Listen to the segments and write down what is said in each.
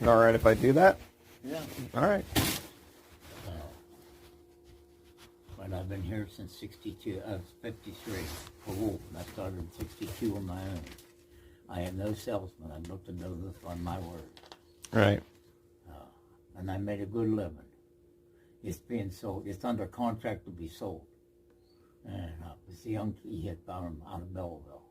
All right if I do that? Yeah. All right. But I've been here since 62, 53. Oh, I started in 62 on my own. I am no salesman. I built a business on my word. Right. And I made a good living. It's being sold. It's under contract to be sold. And it's a young kid out of Belleville.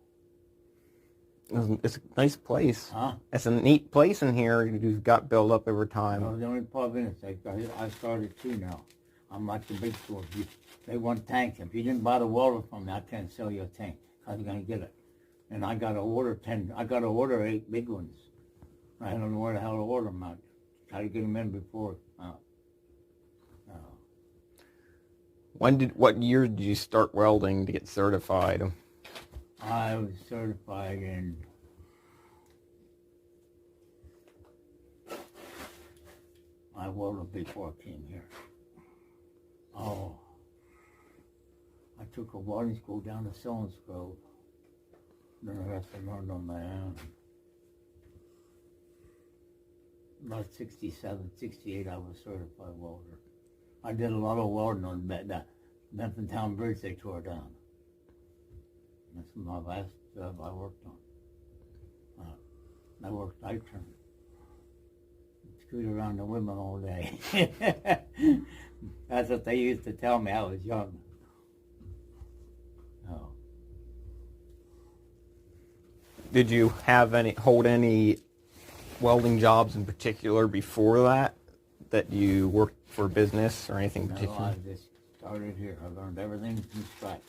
It's a nice place. Huh? It's a neat place in here. You've got built up over time. No, the only problem is I started too now. I'm like the big stores. They want tanks. If you didn't buy the welder from me, I can't sell you a tank. How you gonna get it? And I got to order 10. I got to order 8 big ones. I don't know where the hell to order them at. Try to get them in before. What year did you start welding to get certified? I was certified in I welded before I came here. Oh, I took a welding school down to Sillins Grove. Then the rest I learned on my own. About 67, 68, I was certified welder. I did a lot of welding on that Memphis Town Bridge they tore down. That's my last job I worked on. I worked night turn. Scoot around the women all day. That's what they used to tell me. I was young. Oh. Did you hold any welding jobs in particular before that you worked for business or anything particular? No, I just started here. I learned everything from scratch.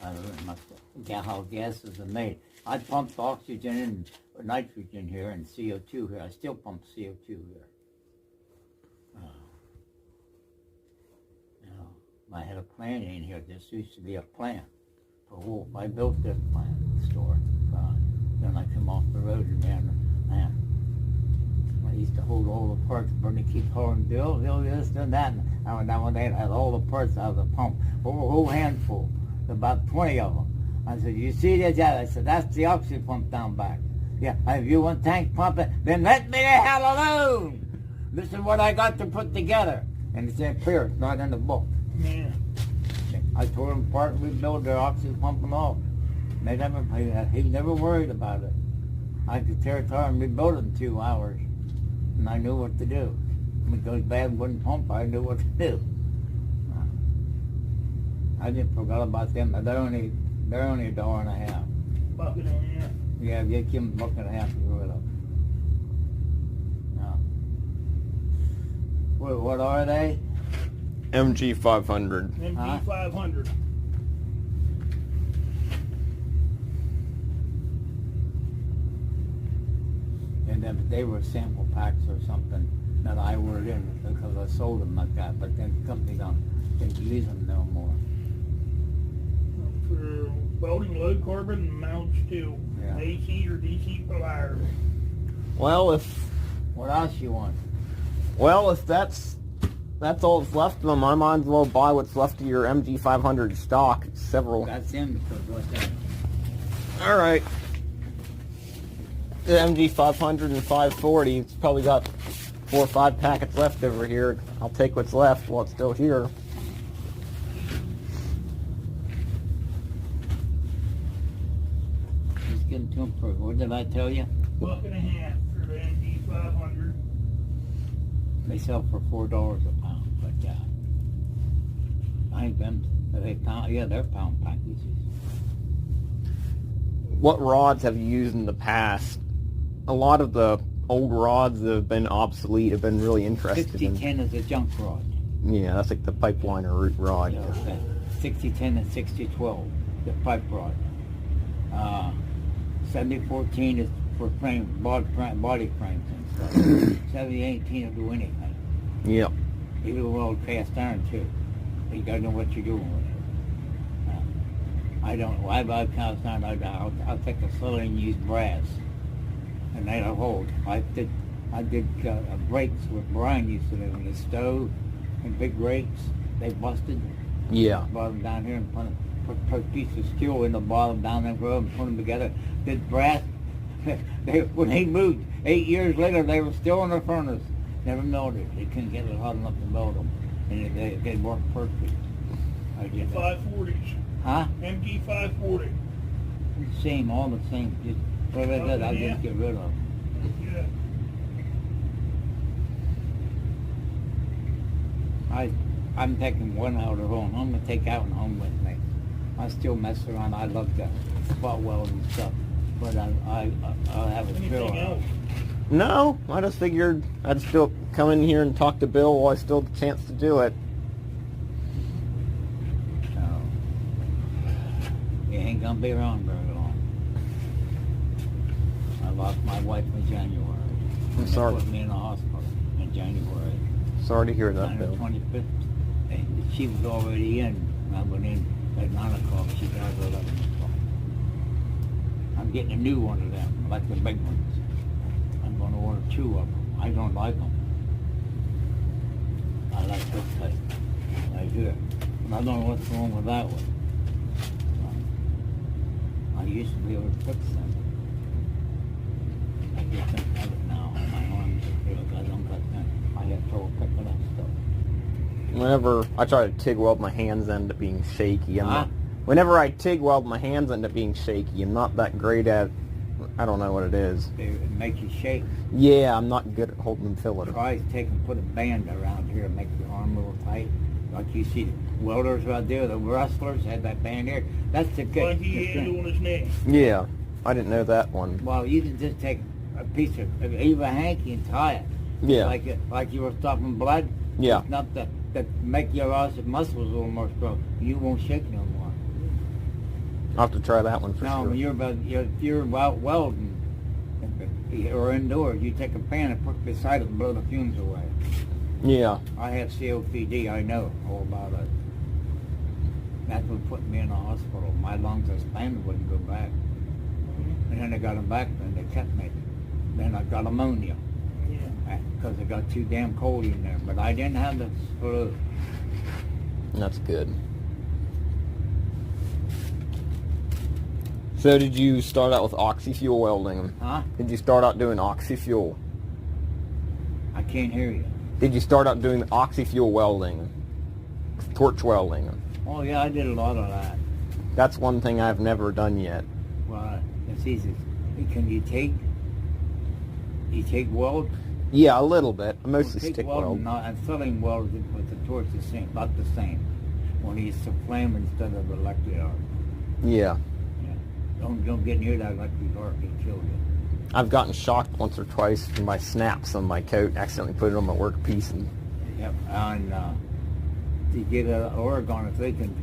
I learned how gases are made. I pumped oxygen and nitrogen here and CO2 here. I still pump CO2 here. I had a plant in here. This used to be a plant for Wolf. I built this plant store. Then I come off the road and man, I used to hold all the parts. Bernie keep calling Bill this and that. And now one day I had all the parts out of the pump, a whole handful, about 20 of them. I said, you see that? Yeah. I said, that's the oxygen pump down back. Yeah, if you want tank pumping, then let me the hell alone. This is what I got to put together. And it's up here, it's not in the book. Yeah. I tore them apart and rebuilt their oxygen pump and all. He never worried about it. I could tear it apart and rebuild it in 2 hours. And I knew what to do. When it goes bad, wouldn't pump, I knew what to do. I didn't forget about them. They're only $1.50. Bucket on, yeah. Yeah, you give them $1.50 to get rid of. No. What are they? MG 500. MG 500. And then they were sample packs or something that I ordered in because I sold them like that. But then the company don't use them no more. For welding low carbon mounts to AC or DC pliers. Well, what else you want? Well, if that's all that's left of them, I might as well buy what's left of your MG 500 stock. It's several. That's in because what's that? All right. The MG 500 and 540. It's probably got 4 or 5 packets left over here. I'll take what's left while it's still here. Just give them to them for, what did I tell you? $1.50 for the MG 500. They sell for $4 a pound, but I ain't them. Are they pound? Yeah, they're pound packages. What rods have you used in the past? A lot of the old rods that have been obsolete have been really interested in. 6010 is a junk rod. Yeah, that's like the pipeline or root rod. Yeah, 6010 and 6012, the pipe rod. 7014 is for body frames and stuff. 7018 will do anything. Yep. Even a little cast iron too. You gotta know what you're doing with it. I don't. I buy cast iron. I'll take a cylinder and use brass, and that'll hold. I did brakes with Brian used to do in the stove, and big brakes. They busted. Yeah. Brought them down here and put a piece of steel in the bottom down there and put them together. Did brass. When he moved, 8 years later, they were still in the furnace. Never melted. They couldn't get it hot enough to melt them. And they worked perfect. I did that. 540s. Huh? MG 540. Same, all the same. Just whatever that I just get rid of. Yeah. I'm taking one out of home. I'm gonna take out and home with me. I still mess around. I love the spot weld and stuff, but I'll have a drill. Anything else? No, I just figured I'd still come in here and talk to Bill while I still had the chance to do it. So, you ain't gonna be around very long. I lost my wife in January. I'm sorry. They put me in the hospital in January. Sorry to hear that, On the Bill. 25th. And she was already in. I went in at 9 o'clock. She died at 11 o'clock. I'm getting a new one of them, like the big ones. I'm going to order 2 of them. I don't like them. I like this type. Right here. And I don't know what's wrong with that one. I used to be able to fix them. I just don't have it now. My arms are feel like I don't got them. I have trouble picking up stuff. Whenever I try to TIG weld, my hands end up being shaky. Huh? Whenever I TIG weld, my hands end up being shaky. I'm not that great at, I don't know what it is. It makes you shake. Yeah, I'm not good at holding the filler. Try to take and put a band around here and make your arm a little tight. Like you see the welders right there, the wrestlers had that band here. That's the good. Like he had on his neck. Yeah, I didn't know that one. Well, you can just take a piece of even a hanky and tie it. Yeah. Like you were stopping blood. Yeah. It's not that make your muscles a little more strong. You won't shake no more. I'll have to try that one for No, sure. when you're about welding or indoors, you take a pan and put it beside it and blow the fumes away. Yeah. I have COPD, I know all about it. That's what put me in the hospital. My lungs expanded, wouldn't go back. And then they got them back, and they kept me. Then I got pneumonia. Because it got too damn cold in there. But I didn't have the flu. That's good. So did you start out with oxy-fuel welding? Huh? Did you start out doing oxy-fuel? I can't hear you. Did you start out doing oxy-fuel welding? Torch welding? Oh, yeah, I did a lot of that. That's one thing I've never done yet. Well, it's easy. Can you take weld? Yeah, a little bit. I mostly Take stick weld weld. and filling weld with the torch the same, about the same. When you use the flame instead of the electric arc. Yeah. Don't get near that electric arc, it'll kill you. I've gotten shocked once or twice from my snaps on my coat, accidentally put it on my workpiece, and Yep, and to get Oregon, if they can,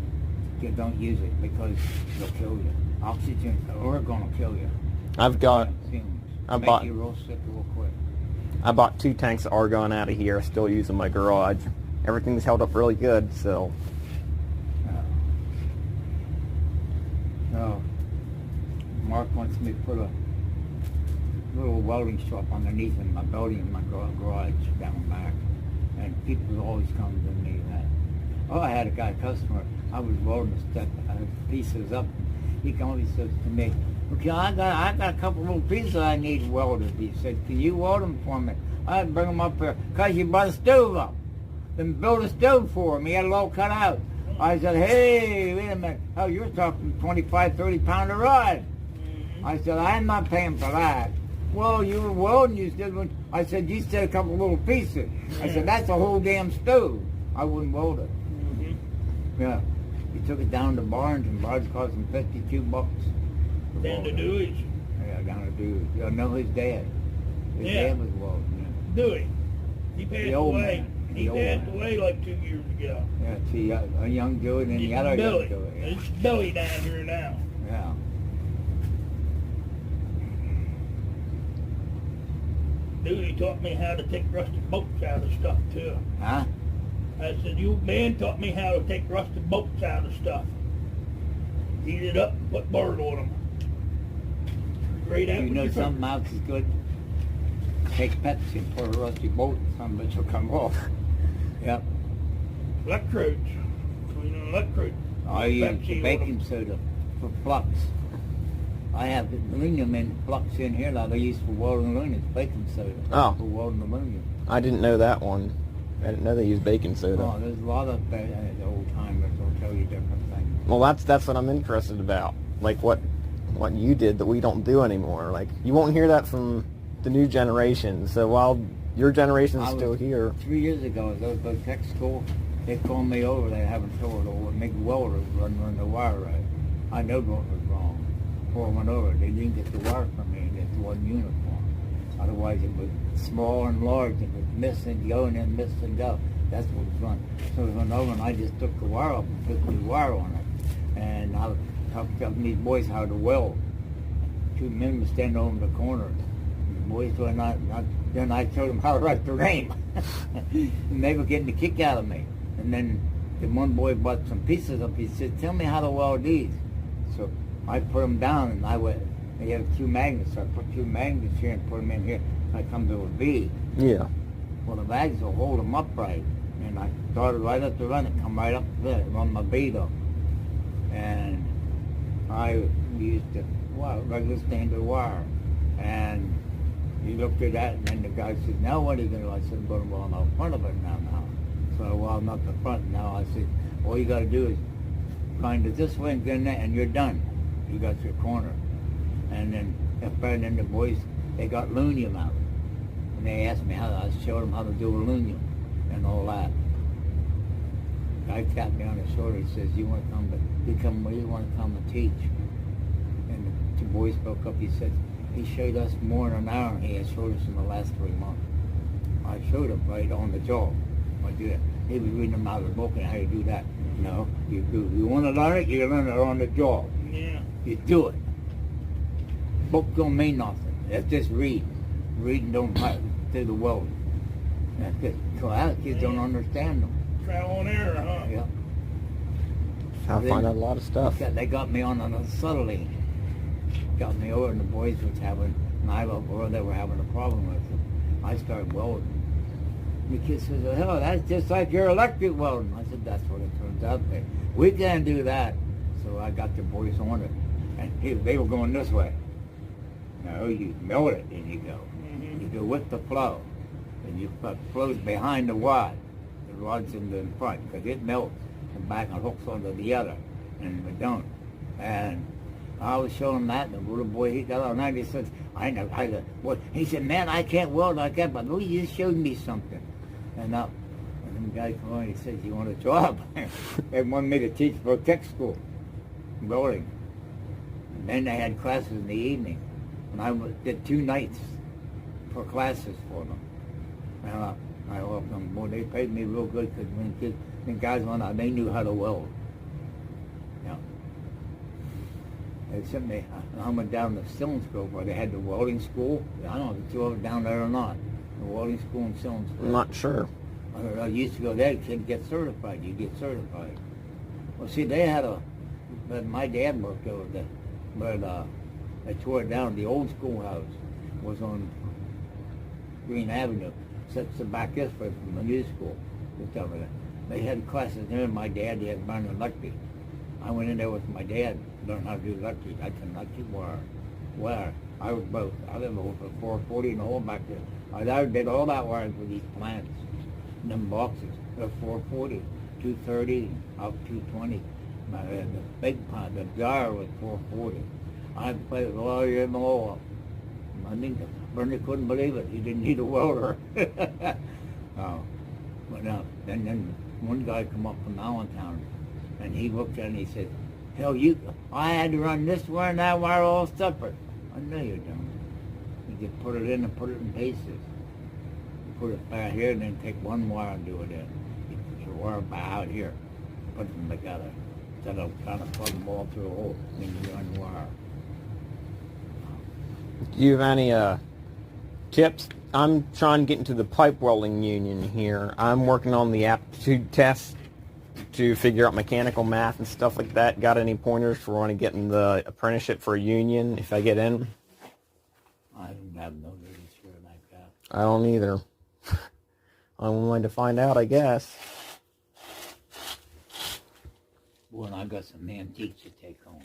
don't use it because it'll kill you. Oxygen, Oregon will kill you. I've got Fumes. I Make bought- you real sick real quick. I bought 2 tanks of argon out of here. I still use in my garage. Everything's held up really good, so No. Mark wants me to put a little welding shop underneath in my building in my garage down back. And people always come to me that, oh, I had a customer, I was welding stuff, pieces up. He always says to me, okay, I got a couple little pieces I need welded. He said, can you weld them for me? I'd bring them up here, because you brought a stove up. Then build a stove for him. He had it all cut out. I said, hey, wait a minute. Oh, you're talking 25, 30 pounder rod. I said, I'm not paying for that. Well, you were welding, you said, I said, you said a couple little pieces. I said, that's a whole damn stove. I wouldn't weld it. Yeah. He took it down to Barnes, and Barnes cost him $52. Down to Dewey's. Yeah, down to Dewey's. You know his dad. His Yeah. dad was welding. Dewey. He passed The old away. man. He The old passed man. away like 2 years ago. Yeah, see, a young Dewey and then the It's other young Billy. Dewey. Yeah. It's Billy down here now. Yeah. Dewey taught me how to take rusted bolts out of stuff too. Huh? I said, you man taught me how to take rusted bolts out of stuff. Heat it up and put burn on them. Great You know something else is good? Take Pepsi and pour a rusty bolt and some of it will come off. Yep. Electrodes. Clean electrodes. I use Pepsi on baking soda for flux. I have aluminum in flux in here that I use for welding aluminum. It's baking soda. Oh. For welding aluminum. I didn't know that one. I didn't know they use baking soda. Oh, there's a lot of old timers will tell you different things. Well, that's what I'm interested about. Like what you did that we don't do anymore. Like you won't hear that from the new generation. So while your generation's still here. 3 years ago, as I was going to tech school, they called me over. They haven't told over make welders run the wire right. I know what was wrong. Before I went over, they didn't get the wire from me. It wasn't uniform. Otherwise, it was small and large. It was miss and go and then miss and go. That's what was wrong. So I went over and I just took the wire up and put new wire on it. And I taught these boys how to weld. 2 men were standing over in the corner. The boys were not then I showed them how to write their name. And they were getting a kick out of me. And then the one boy bought some pieces up. He said, tell me how to weld these. So I put them down and I went, they had 2 magnets. So I put 2 magnets here and put them in here. I come to a V. Yeah. Well, the magnets will hold them upright. And I started right up the run and come right up there, run my bead up. And I used the regular standard wire. And he looked at that, and then the guy said, now what are you going to do? I said, I'm going to weld out front of it now. So I welded up the front. Now I said, all you got to do is find it this way and get in there, and you're done. You got your corner. And then the boys, they got aluminum out. And they asked me I showed them how to do aluminum and all that. The guy tapped me on the shoulder. He says, you want to come and teach? And the 2 boys spoke up. He said, he showed us more than an hour, and he had showed us in the last 3 months. I showed him right on the job. I do it. He was reading them out of the book and how you do that. No, you want to learn it, you learn it on the job. Yeah. You do it. Book don't mean nothing. It's just reading. Reading don't do the welding. That's good. So our kids don't understand them. Trial and error, huh? Yeah. I find out a lot of stuff. They got me on a subtly. Got me over, and the boys was having, and I or they were having a problem with it. I started welding. The kid says, well, hell, that's just like your electric welding. I said, that's what it turns out to be. We can't do that. So I got the boys on it. And they were going this way. No, you melt it, and you go. Mm-hmm. You go with the flow. And you put flows behind the rod. The rod's in the front, because it melts and back and hooks onto the other. And it don't. And I was showing that, and the little boy, he got on that, he said, he said, man, I can't weld like that, but you just showed me something. And then the guy came on, he says, you want a job? They wanted me to teach for a tech school, welding. And then they had classes in the evening. And I did 2 nights for classes for them. And I helped them. Boy, they paid me real good, because when the guys went out, they knew how to weld. Yeah. They sent me, I went down to Stillensgrove where they had the welding school. I don't know if the 2 of them down there or not. The welding school in Stillensgrove. I'm not sure. I used to go there to get certified. You get certified. Well, see, they had but my dad worked over there. But they tore it down. The old schoolhouse was on Green Avenue. Sits back this way from the new school. Just over there. They had classes there, and my dad, he had learned electric. I went in there with my dad, learned how to do electric. I can electric wire. I was both. I lived over 440 and the whole back there. I did all that wiring for these plants. Them boxes. They're 440, 230, up 220. The big plant, the jar was 440. I played with all year long. I think Bernie couldn't believe it. He didn't need a welder. But then one guy come up from Allentown, and he looked at it and he said, hell, I had to run this wire and that wire all separate. I know you don't. You just put it in and put it in pieces. You put it back here and then take one wire and do it in. You put your wire back out here, put them together. Instead of trying to plug them all through a hole, then you run the wire. Do you have any tips? I'm trying to get into the pipe welding union here. I'm working on the aptitude test to figure out mechanical math and stuff like that. Got any pointers for when I get in the apprenticeship for a union if I get in? I have no really sure like that. I don't either. I'm willing to find out, I guess. Boy, and I got some antiques to take home.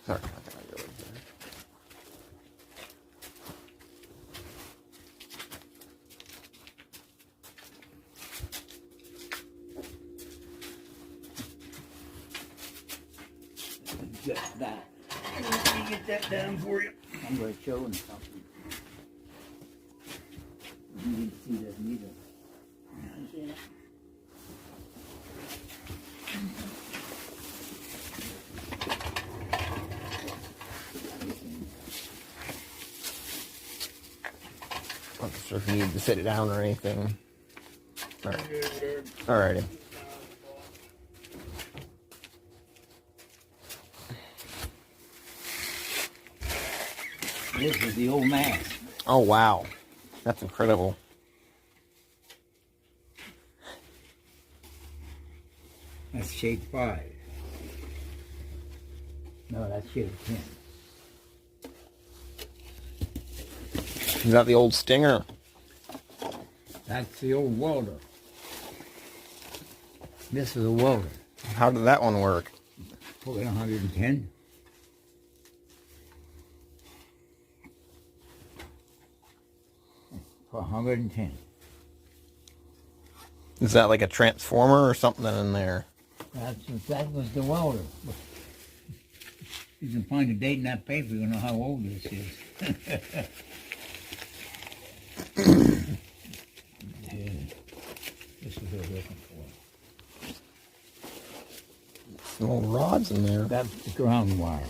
Sorry about that. I really did. Just that. Let me get that down for you. I'm going to show him something. You didn't see that neither. See it? I'm not sure if you need to sit it down or anything. Good. Alrighty. This is the old mask. Oh, wow. That's incredible. That's shade 5. No, that's shade 10. Is that the old Stinger? That's the old welder. This is a welder. How did that one work? Put in 110. For 110. Is that like a transformer or something in there? That was the welder. You can find the date in that paper, you know how old this is. Yeah. This is what we're looking for. Some old rods in there. That's the ground wire.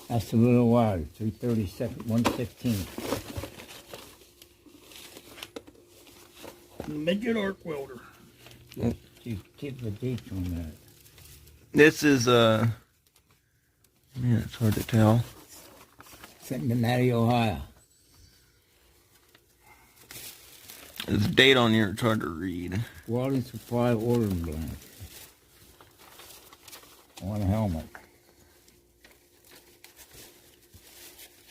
That's the little wire, 332nd, 116. Midget arc welder. Keep the dates on that. This is, yeah, it's hard to tell. Cincinnati, Ohio. There's a date on here, it's hard to read. Welding supply ordering blank. One helmet.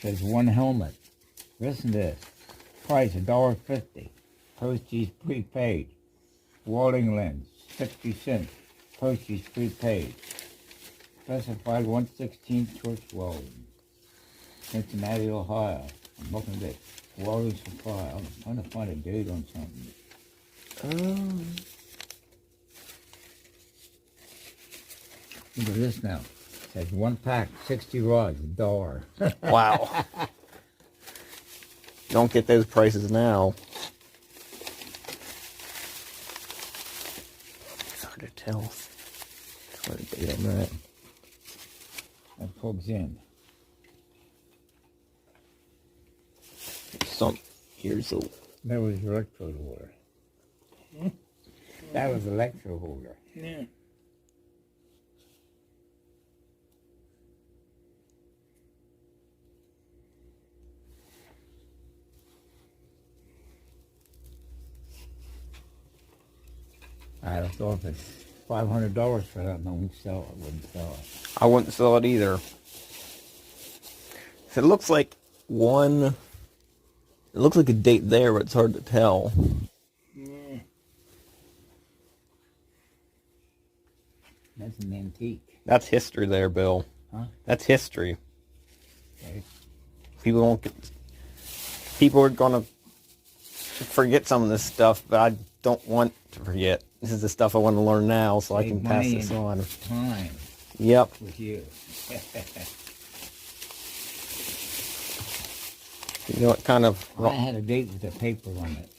Says one helmet. Listen to this. Price $1.50. Postage prepaid. Welding lens 50 cents. Postage prepaid. Specified 116 torch welding. Cincinnati, Ohio. I'm looking at this. Welding supply. I'm trying to find a date on something. Look at this now. It says one pack, 60 rods, $1. Wow. Don't get those prices now. It's hard to tell. It's hard to date on that. That plugs in. Here's a... That was electrode holder. That was electrode holder. Yeah. I don't know if it's $500 for that. I wouldn't sell it. I wouldn't sell it either. It looks like one... It looks like a date there, but it's hard to tell. Yeah. That's an antique. That's history there, Bill. Huh? That's history. Okay. People won't get... People are gonna forget some of this stuff, but I don't want to forget. This is the stuff I want to learn now, so I Save can pass money this and on. Time Yep. with you. You know what kind of... I had a date with the paper on it.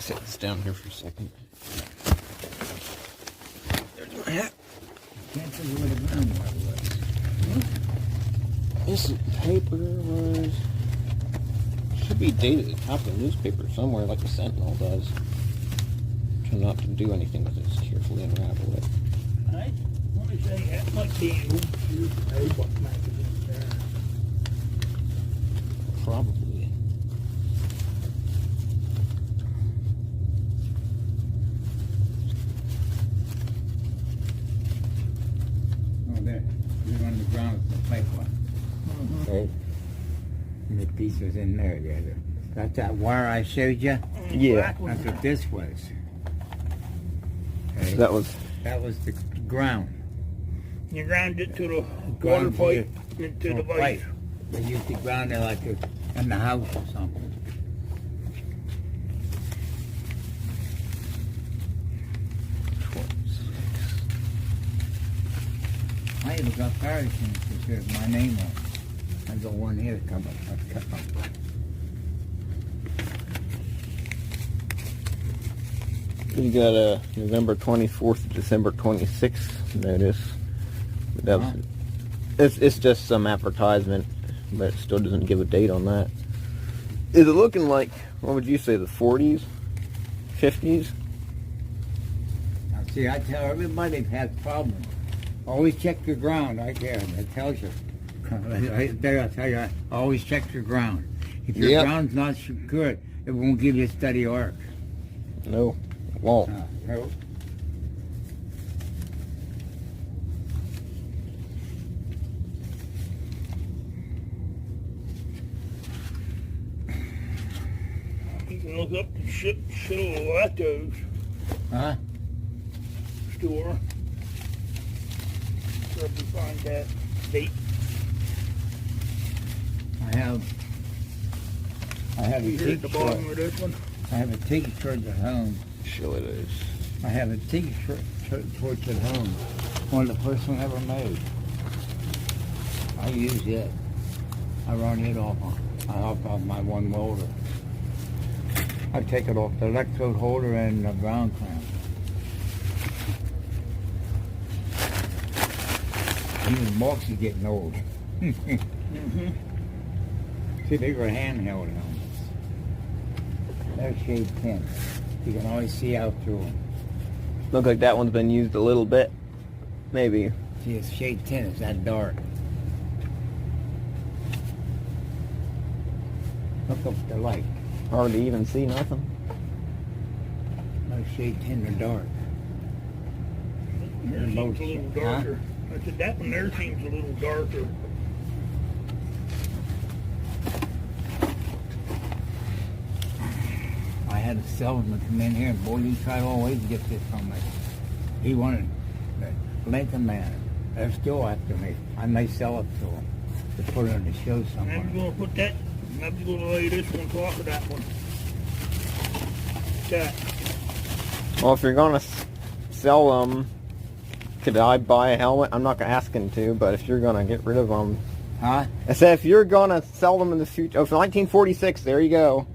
Set this down here for a second. There's my hat. Can't tell you where the ground wire was. This paper was... Should be dated at the top of the newspaper somewhere, like the Sentinel does. Try not to do anything with it, just carefully unravel it. I want to say that might be an old Roebuck magazine there. Probably. Oh, there. You're on the ground with the pipeline. Okay. And the piece was in there, yeah. That's that wire I showed you? Yeah. That's what this was. Okay. That was... That was the ground. You ground it to the water Ground pipe to into a the pipe. vise. They used to ground it like in the house or something. I even got paraffin to serve my name on. I got one here coming. I've cut up. You got a November 24th to December 26th notice. But that was, it's just some advertisement, but it still doesn't give a date on that. Is it looking like, what would you say, the 40s? 50s? Now, see, I tell everybody that has problems, always check your ground right there. That tells you. Right there, I tell you, always check your ground. If your ground's not good, it won't give you a steady arc. No. Won't. No. You can look up the Shillato's Huh? store. So if you find that date. I have a You hear at teak the torch. bottom of this one. I have a teak torch at home. Sure it is. I have a teak torch at home. One of the first one ever made. I use it. I run it off my one welder. I take it off the electrode holder and the ground clamp. Even Marks is getting old. Mm-hmm. See, they were handheld helmets. They're shade 10. You can always see out through them. Look like that one's been used a little bit. Maybe. See, it's shade 10. It's that dark. Look up the light. Hard to even see nothing. No shade 10 or dark. There seems a little darker. I said that one there seems a little darker. I had a salesman come in here and boy, he tried all ways to get this from me. He wanted Lincoln Man. They're still after me. I may sell it to them to put it on the show I'm somewhere. going to put that, I'm just going to lay this one off of that one. That. Well, if you're going to sell them, could I buy a helmet? I'm not going to ask him to, but if you're going to get rid of them. Huh? I said if you're going to sell them in the future. Oh, for 1946, there you go.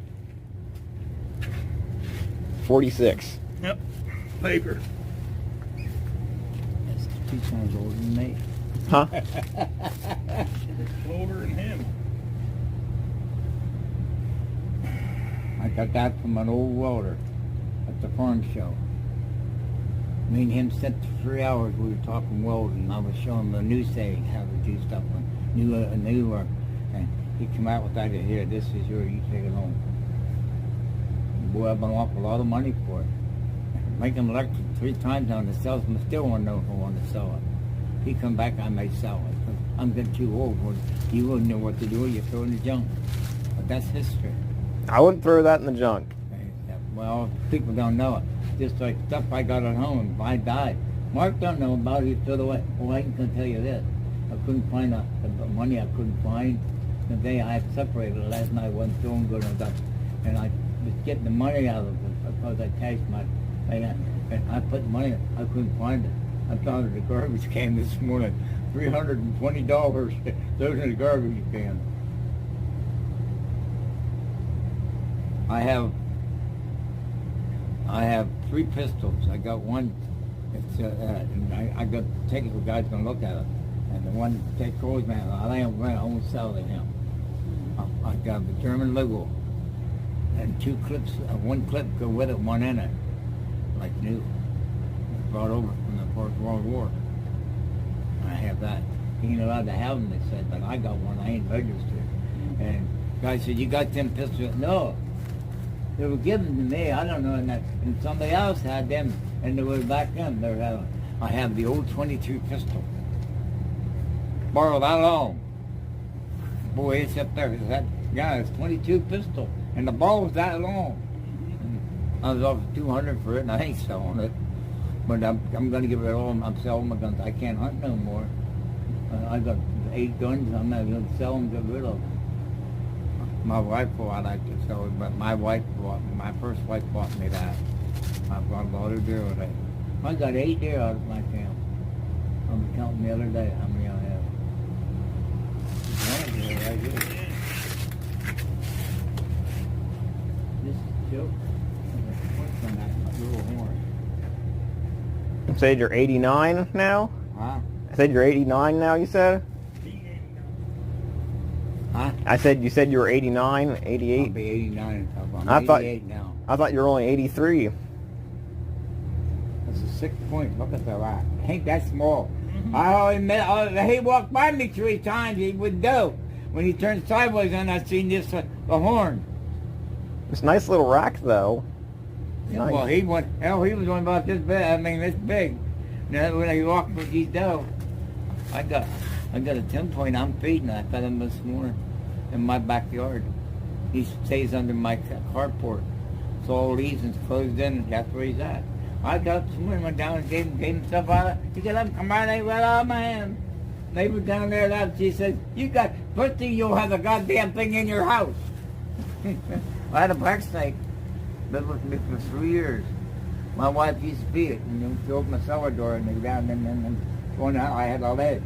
46. Yep. Paper. That's 2 times older than me. Huh? It's older than him. I got that from an old welder at the farm show. Me and him sat for 3 hours. We were talking welding. I was showing him the new saying, how to do stuff, new work. And he came out with that idea. Here, this is yours. You take it home. Boy, I've been offered a lot of money for it. Making electric 3 times on the salesman still won't know if I want to sell it. He come back, I may sell it. 'Cause I'm getting too old for it. You wouldn't know what to do. You throw it in the junk. But that's history. I wouldn't throw that in the junk. Well, people don't know it. Just like stuff I got at home, if I died. Mark don't know about it, he threw it away. Well, I can tell you this. I couldn't find the money I couldn't find. The day I had separated last night, wasn't feeling good enough. And I was getting the money out of it because I cashed my, and I put the money, I couldn't find it. I found it at the garbage can this morning. $320. Those in the garbage can. I have 3 pistols. I got one. It's and I got to take it to the guy's gonna look at it. And the one take goes, man, I won't sell it to him. I got the German logo and 2 clips. One clip go with it, one in it, like new. Brought over from the First World War. I have that. He ain't allowed to have them, they said, but I got one. I ain't registered. And the guy said, "You got them pistols?" No. They were given to me, I don't know, and somebody else had them, and they were back then. I have the old 22 pistol. Borrowed that long. Boy, it's up there. It's 22 pistol, and the ball was that long. And I was offered $200 for it, and I ain't selling it. But I'm going to give it all. I'm selling my guns. I can't hunt no more. I got 8 guns. I'm not going to sell them, get rid of them. My rifle I like to sell it, but my first wife bought me that. I've got a lot of deer with it. I got 8 deer out of my camp. I was counting the other day how many I have. One of them right here. This is a joke. What's on that little horn? You said you're 89 now? Huh? I said you're 89 now, you said? Huh? You said you were 89, I'll 88? be 89. I'm I thought- 88 now. I thought you were only 83. That's a 6 point. Look at the rock. Ain't that small. I always met, he walked by me 3 times. He would do. When he turned sideways and I seen this, the horn. It's a nice little rack, though. Nice. Well, he was only about this big. I mean, this big. Now, when he walked with these doe, I got a 10 point. I'm feeding. I fed him this morning in my backyard. He stays under my carport. So all these is closed in. That's where he's at. I got up this morning, went down and gave him stuff out. He said, "I'm come right out of my hand." They were down there. That she said, "You got first thing you'll have a goddamn thing in your house." I had a black snake. Lived with me for 3 years. My wife used to feed it, and then she opened the cellar door and they go down and going out. I had a ledge.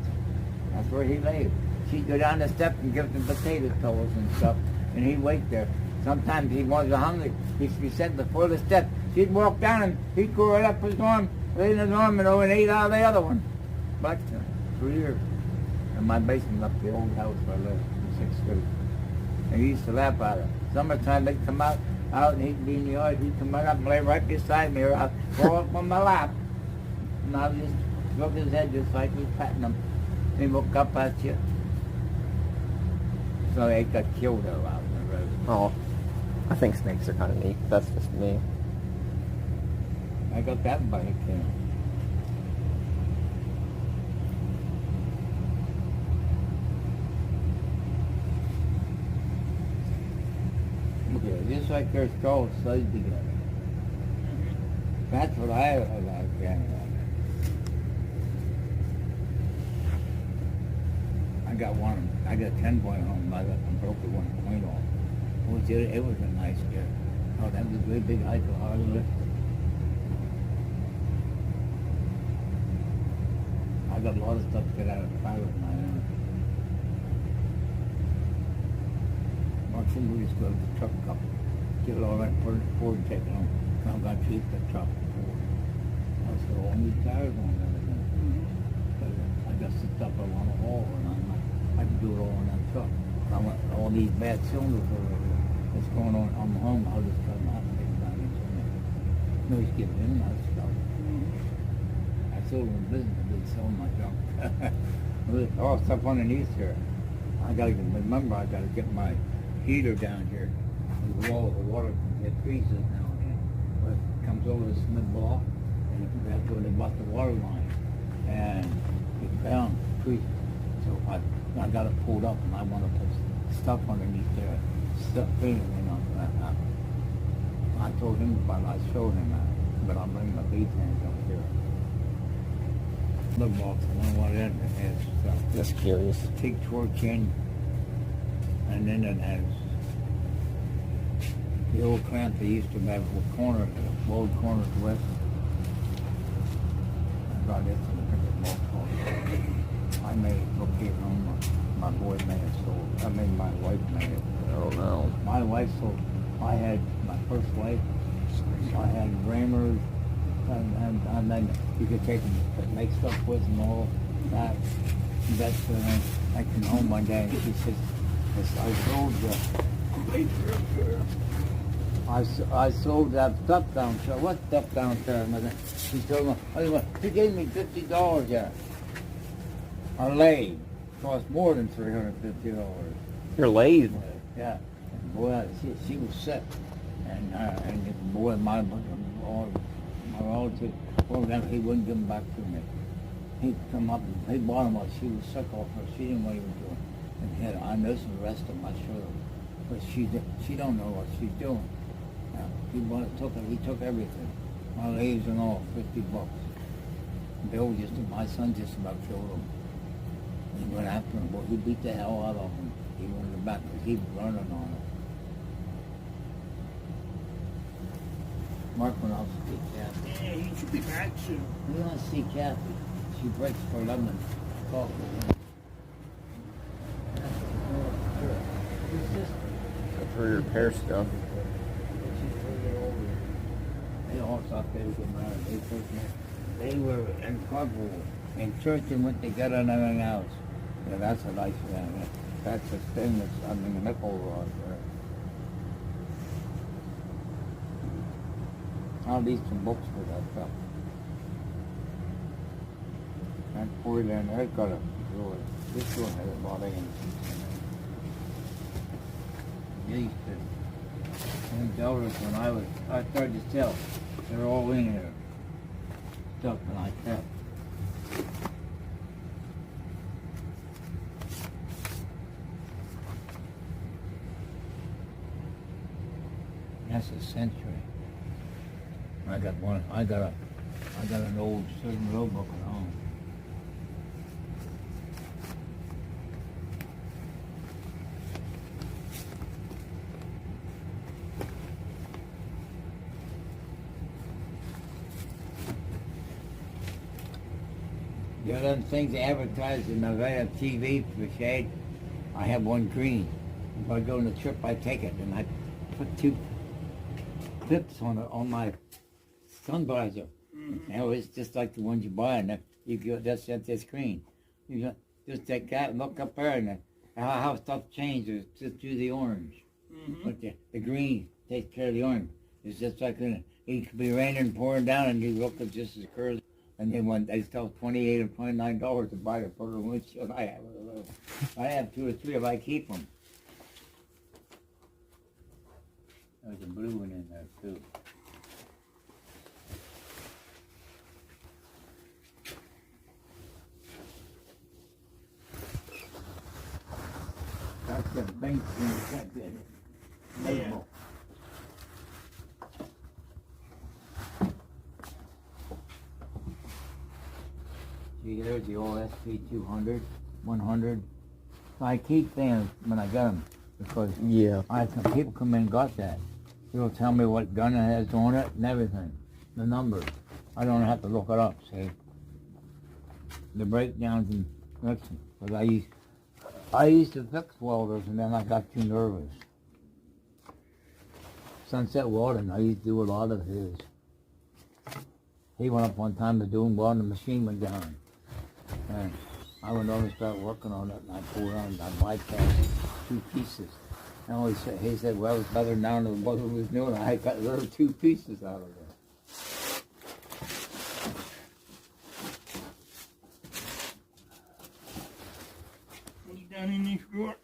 That's where he laid. She'd go down the steps and give him potato pellets and stuff, and he'd wait there. Sometimes he wasn't hungry. He'd be sitting before the step. She'd walk down and he'd go right up his arm, lay in his arm, and ate out of the other one. But 3 years. In my basement up the old house where I lived in 6th Street. And he used to laugh at it. Summertime they'd come out and he'd be in the yard. He'd come right up and lay right beside me, or I'd fall up on my lap. And I would just rub his head just like he was patting him. And he woke up at you. So they got killed though out in the road. Oh, I think snakes are kind of neat. That's just me. I got that bike too. Look at it, just like their skulls sewed together. That's what I like anyway. I got 10 point home. I broke the 1 point off. It was a nice deer. Oh, that was a great big hike to hard lift. I got a lot of stuff to get out of the fire with my own. Mark somebody just go to the truck up, get it all right, put it forward and take it home. I'm going to treat the truck forward. I said, oh, I need tires on everything. I got some stuff I want to haul, and I can do it all in that truck. I want all these bad cylinders over here. What's going on? I'm home. I'll just cut them out and take them down into me. Nobody's giving him that stuff. I sold them in business. I did sell my junk. There's all stuff underneath here. I gotta remember. I gotta get my heater down here. The water it freezes now and then. But it comes over the cement block, and that's where they bought the water line, and it found freezing. So I got it pulled up, and I want to put stuff underneath there. Stuff in, you know. I told him about it. I showed him that, but I'll bring my beef tank up here. The box, I wonder what it has. Just curious. Pig torch in, and then it has the old clamp they used to have a corner, old corner to west. I got this in the pickup box. I made it, took it home. My boy made it sold. I mean, my wife made it. Oh no. My wife sold. I had my first wife. I had rammers, and then you could take them, make stuff with and all that. That's I came home one day and she says, I sold that stuff downstairs. What stuff downstairs? She told me, she gave me $50 there. A lathe cost more than $350. You're lazy. Yeah, boy, she was sick, and boy, my relative, well, then he wouldn't give them back to me. He'd come up and he bought them while she was sick off her. She didn't know what he was doing. And I know some rest of them, I showed her, but she don't know what she's doing. He took everything, my leaves and all, $50. Bill my son just about killed him. He went after him, but he beat the hell out of him. He wanted back to keep running on it. Mark went out to see Kathy. Yeah, he should be back soon. We want to see Kathy. She breaks for lemon. Talk with him. His sister. For repair stuff. They all thought they would get married. They were in trouble in church and went together and everything else. Yeah, that's a nice family. That's a stainless, a nickel rod there. I'll need some books for that stuff. That poor there, I got a drawer. This drawer had a lot of antiques in it. They used to, and dollars when I started to sell, they're all in here. Stuff like that. That's a century. I got an old Southern Road book at home. The other things advertised in the TV for shade, I have one green. If I go on a trip, I take it and I put 2 clips on my sun visor. You know, it's just like the ones you buy, and you go that's at the screen. You just take that and look up there, and how stuff changes just do the orange. But the green takes care of the orange. It's just like it could be raining, pouring down, and you look at just as curly. And then when they sell $28 or $29 to buy it for the windshield, I have 2 or 3 if I keep them. There's a blue one in there too. That's the bank in the Yeah. See, there's the old SP 200, 100. So I keep them when I get them because Yeah. people come in and got that. They'll tell me what gun it has on it and everything, the numbers. I don't have to look it up. See, the breakdowns and mixing. Because I used to fix welders and then I got too nervous. Sunset Welding, I used to do a lot of his. He went up one time to do welding, the machine went down. And I went over and started working on it, and I pulled on, I bypassed 2 pieces. And he said, well, it's better now than what it was doing. I got the other 2 pieces out of it. What you done in this drawer?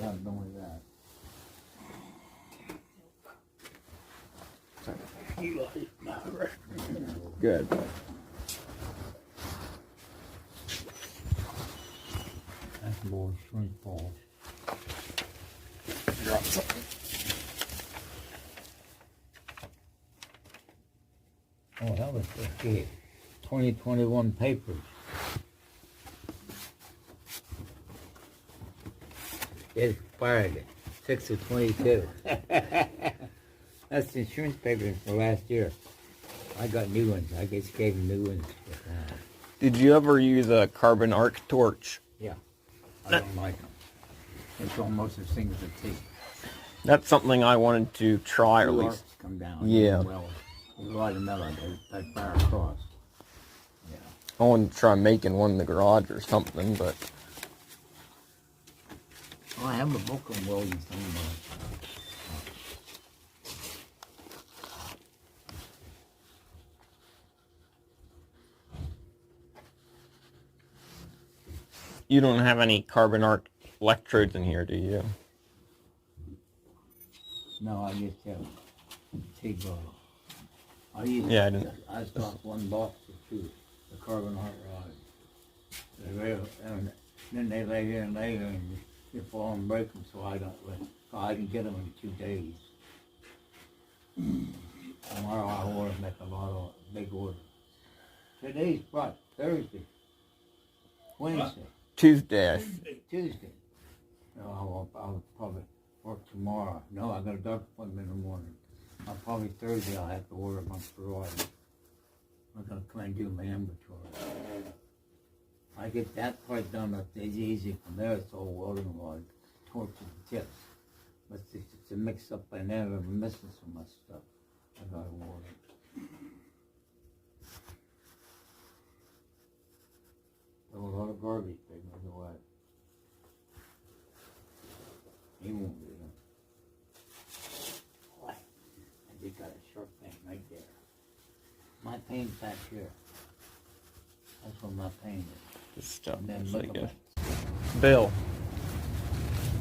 Yeah, I'm done with that. You lost it. My rest. Good. That's more shrink balls. Oh, that was the 2021 papers. It expired 6 of 22. That's the insurance papers for last year. I got new ones. I just gave them new ones. Did you ever use a carbon arc torch? Yeah. I don't like them. It's almost as thing as a tape. That's something I wanted to try, or at The least. arcs come down. Yeah. Well, you light them out, they fire across. Yeah. I wanted to try making one in the garage or something, but Well, I have a book on welding somewhere. you don't have any carbon arc electrodes in here, do you? No, I just have T-ball. I used Yeah, I didn't. I stopped 1 box or 2, the carbon hot rods. And then they lay here and lay here and you fall and break them, so I can get them in 2 days. Tomorrow I'll order, make a lot of big order. Today's what? Thursday. Wednesday. Tuesday. Tuesday. No, I'll probably work tomorrow. No, I got a doctor appointment in the morning. Probably Thursday I'll have to order my variety. I'm gonna come and do my inventory. I get that part done, it's easy. From there, it's all welding rod, torch and tips. But it's a mix up by now. I'm missing so much stuff. I gotta order. There was a lot of garbage taken away. He won't do that. Boy, I just got a sharp pain right there. My pain's back here. That's where my pain is. This stuff. And then Looks look like at it. Bill.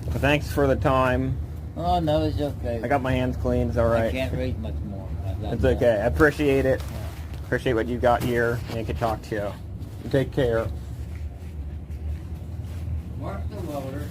Well, thanks for the time. Oh, no, it's okay. I got my hands clean. It's all right. I can't read much more. It's okay. I appreciate it. Appreciate what you got here. And I can talk to you. You take care. Mark the welder.